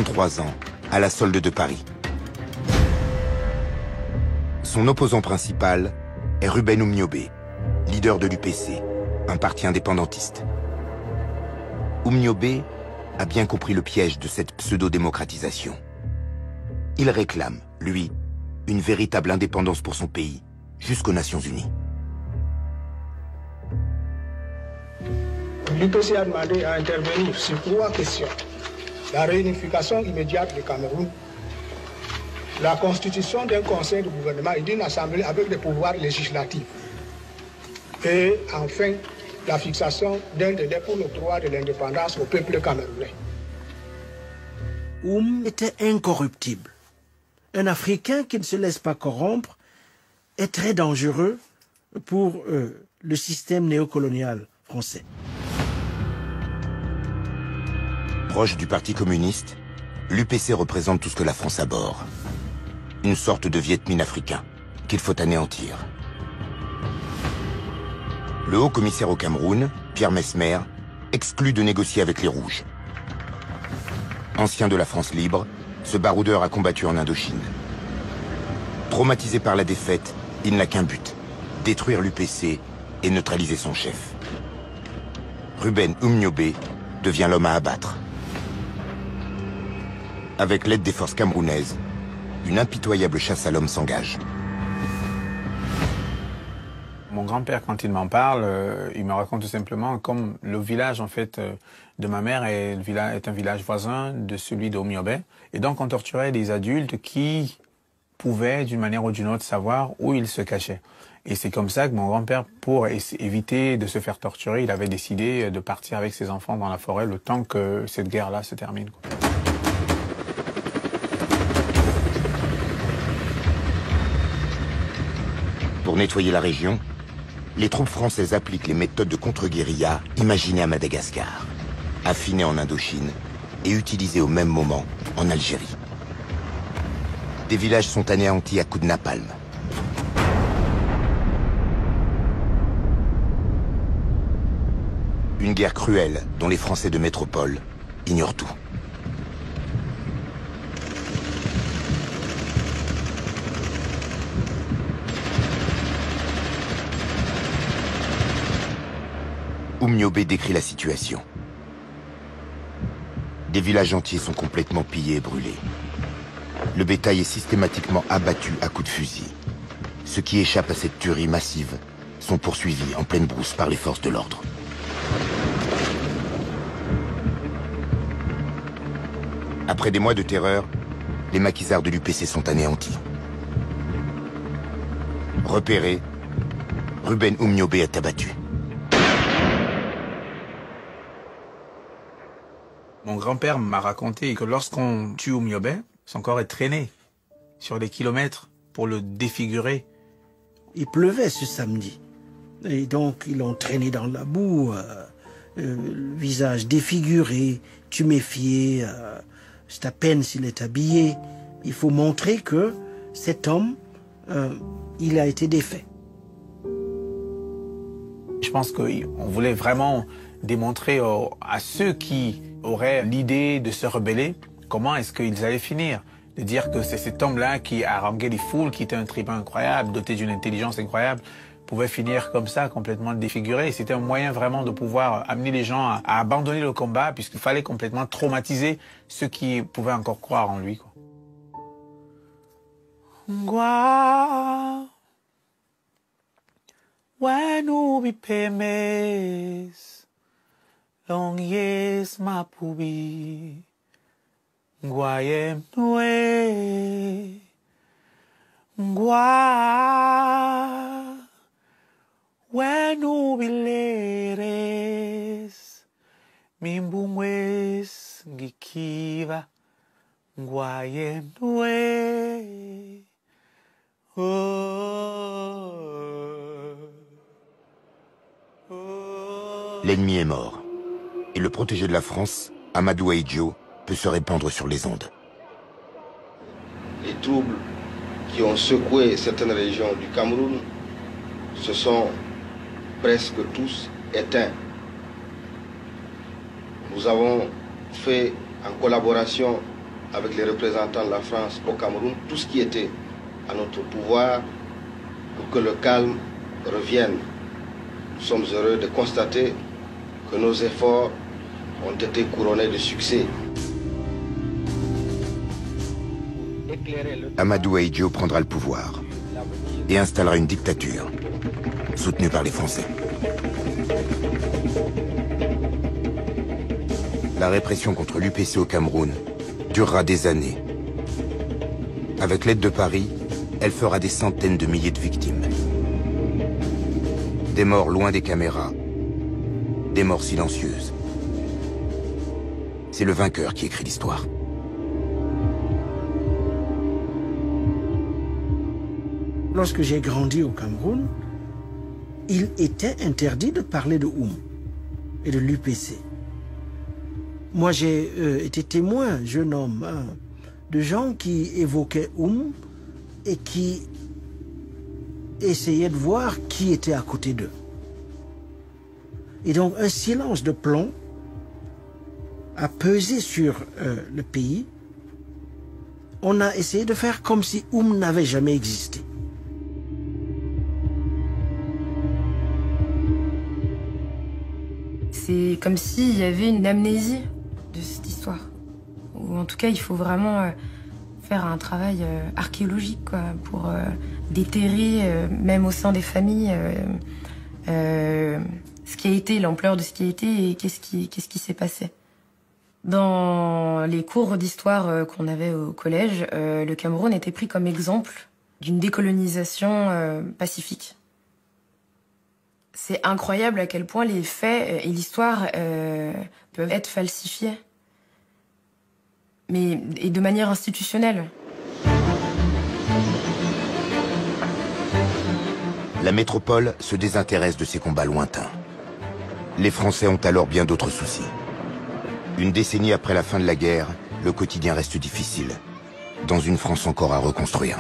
33 ans, à la solde de Paris. Son opposant principal est Ruben Oumniobé, leader de l'UPC, un parti indépendantiste. Oumniobé a bien compris le piège de cette pseudo-démocratisation. Il réclame, lui, une véritable indépendance pour son pays, jusqu'aux Nations Unies. L'UPC a demandé à intervenir sur 3 questions. La réunification immédiate du Cameroun, la constitution d'un conseil de gouvernement et d'une assemblée avec des pouvoirs législatifs. Et enfin, la fixation d'un délai pour le droit de l'indépendance au peuple camerounais. Était incorruptible. Un Africain qui ne se laisse pas corrompre est très dangereux pour le système néocolonial français. Proche du Parti communiste, l'UPC représente tout ce que la France abhorre. Une sorte de Viet Minh africain qu'il faut anéantir. Le haut commissaire au Cameroun, Pierre Messmer, exclut de négocier avec les Rouges. Ancien de la France libre, ce baroudeur a combattu en Indochine. Traumatisé par la défaite, il n'a qu'un but, détruire l'UPC et neutraliser son chef. Ruben Oumniobé devient l'homme à abattre. Avec l'aide des forces camerounaises, une impitoyable chasse à l'homme s'engage. Mon grand-père, quand il m'en parle, il me raconte tout simplement comme le village en fait de ma mère est un village voisin de celui d'Oumniobé. Et donc on torturait des adultes qui pouvaient d'une manière ou d'une autre savoir où ils se cachaient. Et c'est comme ça que mon grand-père, pour éviter de se faire torturer, il avait décidé de partir avec ses enfants dans la forêt le temps que cette guerre-là se termine. Pour nettoyer la région, les troupes françaises appliquent les méthodes de contre-guérilla imaginées à Madagascar, affinées en Indochine et utilisées au même moment en Algérie. Des villages sont anéantis à coups de napalm. Une guerre cruelle dont les Français de métropole ignorent tout. Oumniobé décrit la situation. Des villages entiers sont complètement pillés et brûlés. Le bétail est systématiquement abattu à coups de fusil. Ceux qui échappent à cette tuerie massive sont poursuivis en pleine brousse par les forces de l'ordre. Après des mois de terreur, les maquisards de l'UPC sont anéantis. Repéré, Ruben Oumniobé est abattu. Mon grand-père m'a raconté que lorsqu'on tue Oumniobé, son corps est traîné sur des kilomètres pour le défigurer. Il pleuvait ce samedi. Et donc ils l'ont traîné dans la boue, le visage défiguré, tuméfié. C'est à peine s'il est habillé. Il faut montrer que cet homme, il a été défait. Je pense qu'on voulait vraiment démontrer à ceux qui auraient l'idée de se rebeller, comment est-ce qu'ils allaient finir. De dire que c'est cet homme-là qui haranguait les foules, qui était un tribun incroyable, doté d'une intelligence incroyable, pouvait finir comme ça, complètement défiguré. C'était un moyen vraiment de pouvoir amener les gens à abandonner le combat, puisqu'il fallait complètement traumatiser ceux qui pouvaient encore croire en lui, quoi. Long yes mapubi Nguayem nue Ngua Wenu bileres Mimbumwes Ngikiva Nguayem nue L'ennemi est mort. Et le protégé de la France, Amadou Ahidjo, peut se répandre sur les ondes. Les troubles qui ont secoué certaines régions du Cameroun se sont presque tous éteints. Nous avons fait, en collaboration avec les représentants de la France au Cameroun, tout ce qui était à notre pouvoir pour que le calme revienne. Nous sommes heureux de constater que nos efforts ont été couronnés de succès. Amadou Ahidjo prendra le pouvoir et installera une dictature soutenue par les Français. La répression contre l'UPC au Cameroun durera des années. Avec l'aide de Paris, elle fera des centaines de milliers de victimes. Des morts loin des caméras, des morts silencieuses. C'est le vainqueur qui écrit l'histoire. Lorsque j'ai grandi au Cameroun, il était interdit de parler de Oum et de l'UPC. Moi, j'ai été témoin, jeune homme, de gens qui évoquaient Oum et qui essayaient de voir qui était à côté d'eux. Et donc, un silence de plomb a pesé sur le pays. On a essayé de faire comme si Oum n'avait jamais existé. C'est comme s'il y avait une amnésie de cette histoire. Ou en tout cas, il faut vraiment faire un travail archéologique quoi, pour déterrer, même au sein des familles, ce qui a été, l'ampleur de ce qui a été et qu'est-ce qui s'est passé. Dans les cours d'histoire qu'on avait au collège, le Cameroun était pris comme exemple d'une décolonisation pacifique. C'est incroyable à quel point les faits et l'histoire peuvent être falsifiés, et de manière institutionnelle. La métropole se désintéresse de ces combats lointains. Les Français ont alors bien d'autres soucis. Une décennie après la fin de la guerre, le quotidien reste difficile, dans une France encore à reconstruire.